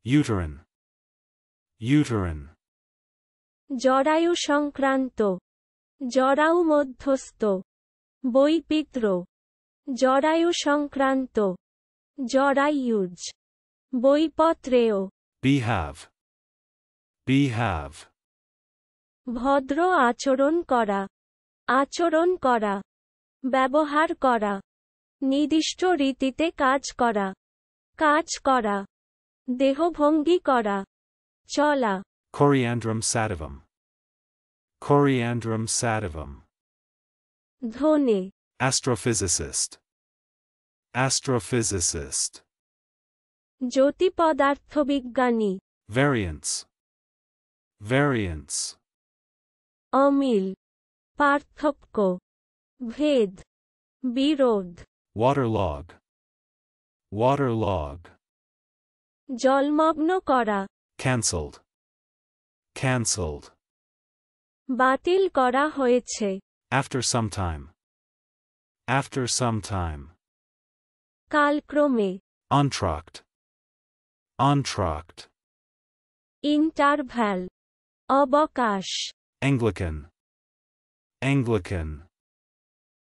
Uterine. Uterine. জরায়ু সংক্রান্ত, জরায়ু মধ্যস্থ, বৈপিত্র, জরায়ু সংক্রান্ত, জরায়ুজ, বৈপত্রেয়। Behave. Behave. ভদ্র আচরণ করা, আচরণ করা, ব্যবহার করা, নির্দিষ্ট রীতিতে কাজ করা, কাজ করা, দেহভঙ্গি করা, চলা। Coriandrum sativum. Coriandrum sativum. ধনে, Astrophysicist. Astrophysicist. জ্যোতিপদার্থবিজ্ঞানী। Variance. Variance. অমিল, পার্থক্য, ভেদ, বিরোধ। Waterlog. Waterlog. জলমগ্ন করা, Cancelled. Cancelled. বাতিল করা হয়েছে। After some time. After some time. কালক্রমে, Entr'acte. Entr'acte. ইন্টারভ্যাল, অবকাশ। Anglican. Anglican.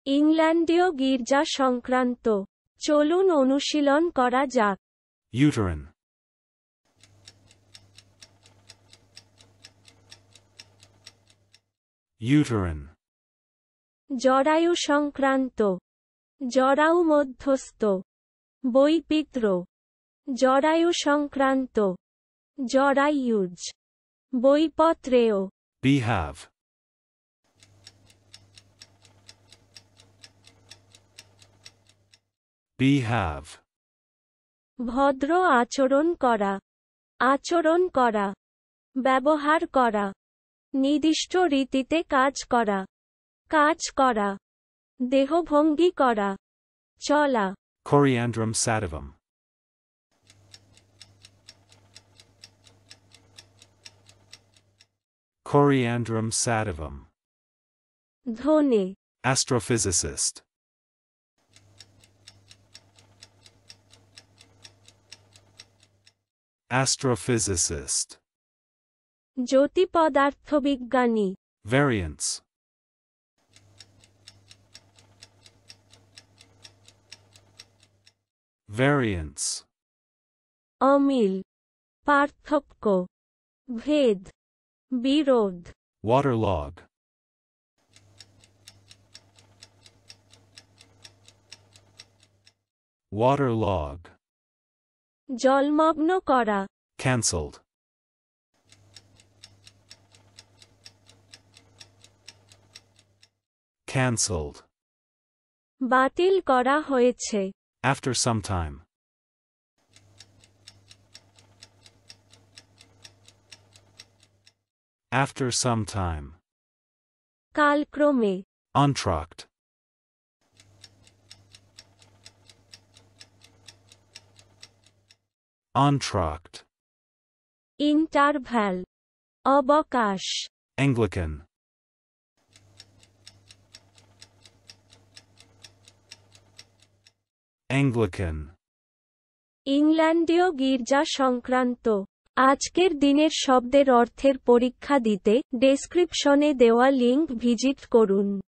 ইংল্যান্ডীয় গির্জা সংক্রান্ত। চলুন অনুশীলন করা যাক। Uterine. Uterine. জরায়ু সংক্রান্ত, জরায়ু মধ্যস্থ, বৈপিত্র, জরায়ু সংক্রান্ত, জরায়ুজ, বৈপত্রেয়। Behave. Behave. ভদ্র আচরণ করা, আচরণ করা, ব্যবহার করা, নির্দিষ্ট রীতিতে কাজ করা, কাজ করা, দেহভঙ্গি করা, চলা। Coriandrum sativum. Coriandrum sativum. ধনে, Astrophysicist. Astrophysicist. জ্যোতিপদার্থবিজ্ঞানী। Variance. Variance. অমিল, পার্থক্য, ভেদ, বিরোধ। Waterlog. Waterlog. জলমগ্ন করা, Cancelled. Cancelled. বাতিল করা হয়েছে। After some time. After some time. কালক্রমে, Entr'acte. Entr'acte. ইন্টারভ্যাল, অবকাশ। Anglican. Anglican. ইংল্যান্ডীয় গির্জা সংক্রান্ত। আজকের দিনের শব্দের অর্থের পরীক্ষা দিতে ডেসক্রিপশনে দেওয়া লিংক ভিজিট করুন।